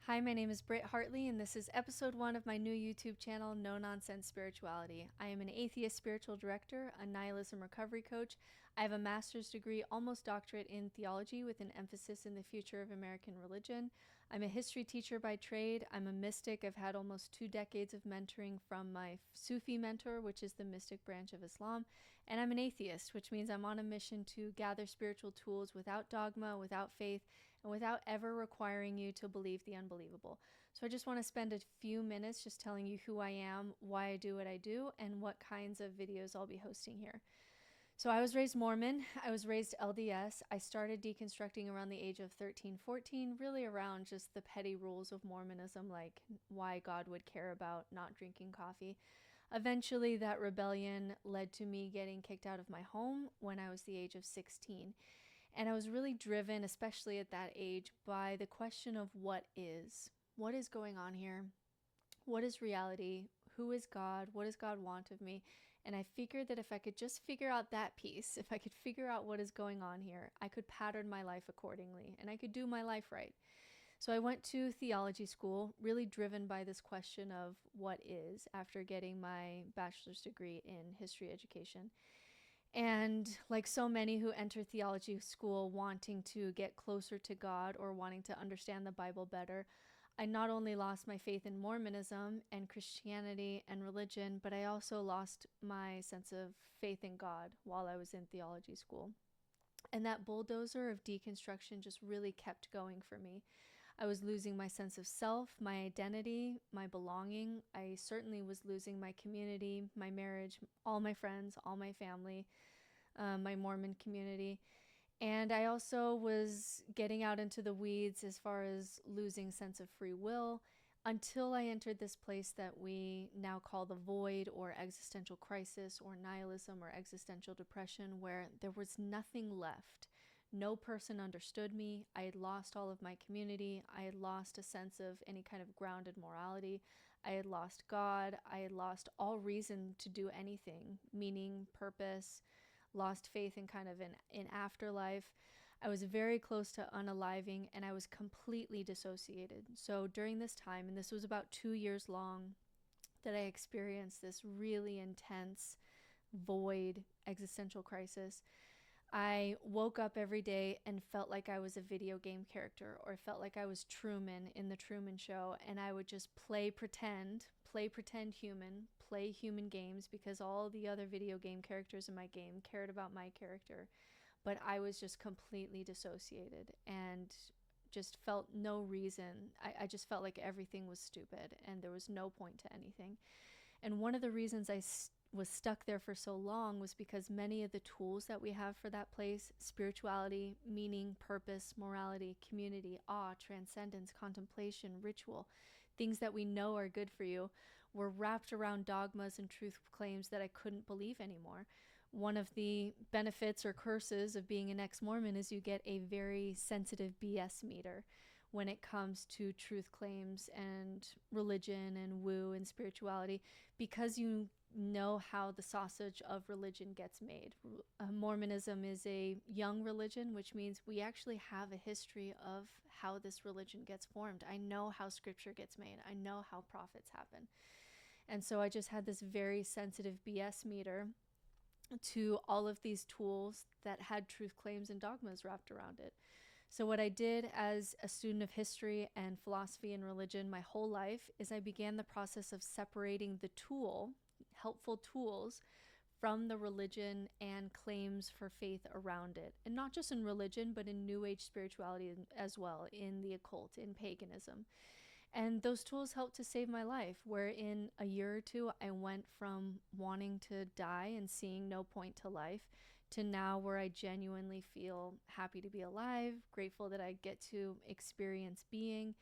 Hi, my name is Britt Hartley, and this is episode 1 of my new YouTube channel, No Nonsense Spirituality. I am an Atheist Spiritual Director, a nihilism recovery coach. I have a master's degree, almost doctorate in theology with an emphasis in the future of American religion. I'm a history teacher by trade. I'm a mystic. I've had almost 2 decades of mentoring from my Sufi mentor, which is the mystic branch of Islam. And I'm an atheist, which means I'm on a mission to gather spiritual tools without dogma, without faith, and without ever requiring you to believe the unbelievable. So I just want to spend a few minutes just telling you who I am, why I do what I do, and what kinds of videos I'll be hosting here. So I was raised Mormon. I was raised LDS. I started deconstructing around the age of 13, 14, really around just the petty rules of Mormonism, like why God would care about not drinking coffee. Eventually, that rebellion led to me getting kicked out of my home when I was the age of 16. And I was really driven, especially at that age, by the question of what is. What is going on here? What is reality? Who is God? What does God want of me? And I figured that if I could just figure out that piece, if I could figure out what is going on here, I could pattern my life accordingly and I could do my life right. So I went to theology school, really driven by this question of what is, after getting my bachelor's degree in history education. And like so many who enter theology school wanting to get closer to God or wanting to understand the Bible better, I not only lost my faith in Mormonism and Christianity and religion, but I also lost my sense of faith in God while I was in theology school. And that bulldozer of deconstruction just really kept going for me. I was losing my sense of self, my identity, my belonging. I certainly was losing my community, my marriage, all my friends, all my family, my Mormon community. And I also was getting out into the weeds as far as losing sense of free will until I entered this place that we now call the void or existential crisis or nihilism or existential depression, where there was nothing left. No person understood me. I had lost all of my community. I had lost a sense of any kind of grounded morality. I had lost God. I had lost all reason to do anything, meaning, purpose, lost faith in kind of in afterlife. I was very close to unaliving and I was completely dissociated. So during this time, and this was about 2 years long, that I experienced this really intense void existential crisis. I woke up every day and felt like I was a video game character, or felt like I was Truman in the Truman Show, and I would just play pretend human, play human games, because all the other video game characters in my game cared about my character. But I was just completely dissociated and just felt no reason. I just felt like everything was stupid and there was no point to anything. And one of the reasons I was stuck there for so long was because many of the tools that we have for that place, spirituality, meaning, purpose, morality, community, awe, transcendence, contemplation, ritual, things that we know are good for you, were wrapped around dogmas and truth claims that I couldn't believe anymore. One of the benefits or curses of being an ex-Mormon is you get a very sensitive BS meter when it comes to truth claims and religion and woo and spirituality, because you know how the sausage of religion gets made. Mormonism is a young religion, which means we actually have a history of how this religion gets formed. I know how scripture gets made. I know how prophets happen. And so I just had this very sensitive BS meter to all of these tools that had truth claims and dogmas wrapped around it. So what I did as a student of history and philosophy and religion my whole life is I began the process of separating the helpful tools, from the religion and claims for faith around it. And not just in religion, but in New Age spirituality as well, in the occult, in paganism. And those tools helped to save my life, where in a year or two, I went from wanting to die and seeing no point to life to now where I genuinely feel happy to be alive, grateful that I get to experience being.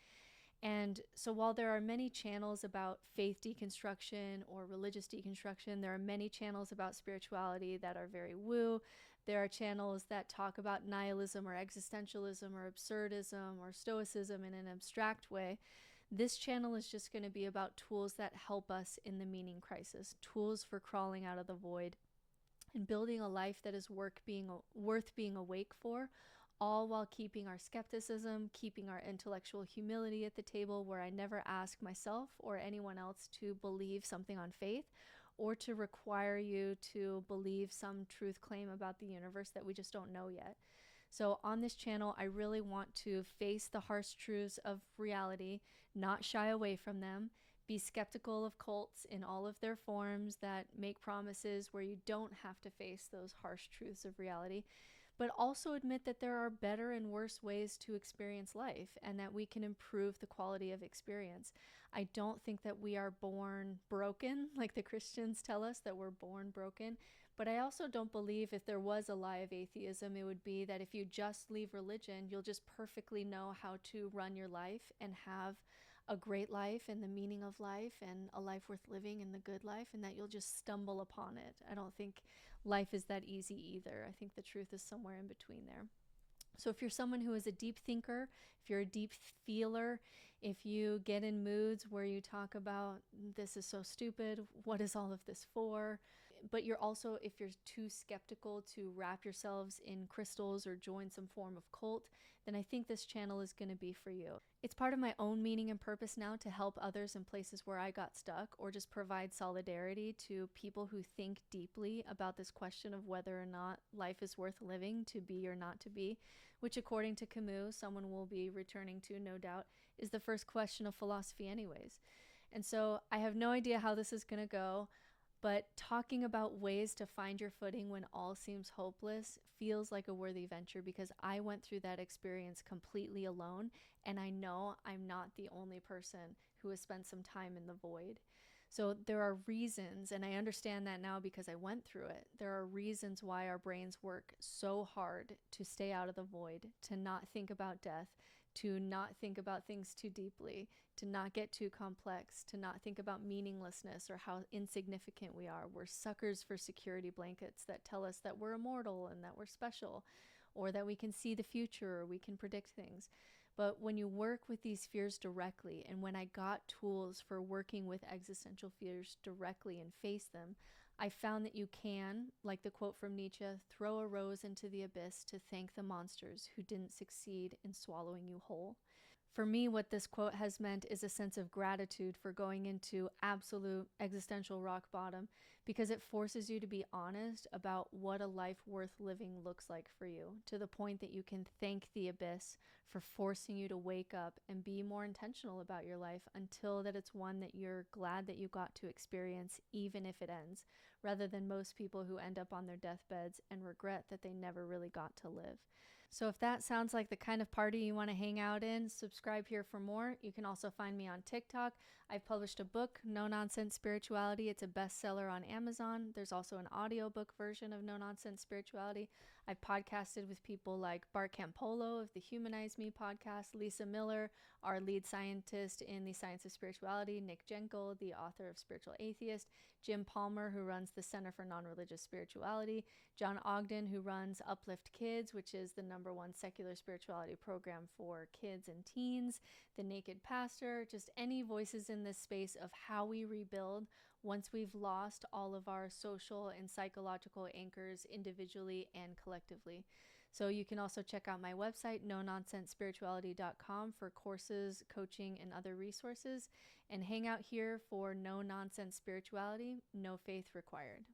And so while there are many channels about faith deconstruction or religious deconstruction, there are many channels about spirituality that are very woo. There are channels that talk about nihilism or existentialism or absurdism or stoicism in an abstract way. This channel is just going to be about tools that help us in the meaning crisis, tools for crawling out of the void and building a life that is worth being awake for, all while keeping our skepticism, keeping our intellectual humility at the table, where I never ask myself or anyone else to believe something on faith or to require you to believe some truth claim about the universe that we just don't know yet. So on this channel, I really want to face the harsh truths of reality, not shy away from them, be skeptical of cults in all of their forms that make promises where you don't have to face those harsh truths of reality, but also admit that there are better and worse ways to experience life and that we can improve the quality of experience. I don't think that we are born broken, like the Christians tell us that we're born broken. But I also don't believe if there was a lie of atheism, it would be that if you just leave religion, you'll just perfectly know how to run your life and have a great life and the meaning of life and a life worth living and the good life, and that you'll just stumble upon it. I don't think life is that easy either. I think the truth is somewhere in between there. So if you're someone who is a deep thinker, if you're a deep feeler, if you get in moods where you talk about this is so stupid, what is all of this for? But you're also, if you're too skeptical to wrap yourselves in crystals or join some form of cult, then I think this channel is going to be for you. It's part of my own meaning and purpose now to help others in places where I got stuck, or just provide solidarity to people who think deeply about this question of whether or not life is worth living, to be or not to be, which according to Camus, someone will be returning to, no doubt, is the first question of philosophy anyways. And so I have no idea how this is going to go. But talking about ways to find your footing when all seems hopeless feels like a worthy venture, because I went through that experience completely alone, and I know I'm not the only person who has spent some time in the void. So there are reasons, and I understand that now because I went through it. There are reasons why our brains work so hard to stay out of the void, to not think about death, to not think about things too deeply, to not get too complex, to not think about meaninglessness or how insignificant we are. We're suckers for security blankets that tell us that we're immortal and that we're special, or that we can see the future or we can predict things. But when you work with these fears directly, and when I got tools for working with existential fears directly and face them, I found that you can, like the quote from Nietzsche, throw a rose into the abyss to thank the monsters who didn't succeed in swallowing you whole. For me, what this quote has meant is a sense of gratitude for going into absolute existential rock bottom, because it forces you to be honest about what a life worth living looks like for you, to the point that you can thank the abyss for forcing you to wake up and be more intentional about your life, until that it's one that you're glad that you got to experience, even if it ends, rather than most people who end up on their deathbeds and regret that they never really got to live. So if that sounds like the kind of party you want to hang out in, subscribe here for more. You can also find me on TikTok. I've published a book, No Nonsense Spirituality. It's a bestseller on Amazon. There's also an audiobook version of No Nonsense Spirituality. I've podcasted with people like Bart Campolo of the Humanize Me podcast, Lisa Miller, our lead scientist in the Science of Spirituality, Nick Jenkel, the author of Spiritual Atheist, Jim Palmer, who runs the Center for Non-Religious Spirituality, John Ogden, who runs Uplift Kids, which is the #1 secular spirituality program for kids and teens, The Naked Pastor, just any voices in this space of how we rebuild once we've lost all of our social and psychological anchors individually and collectively. So you can also check out my website, nononsensespirituality.com, for courses, coaching, and other resources, and hang out here for No Nonsense Spirituality, no faith required.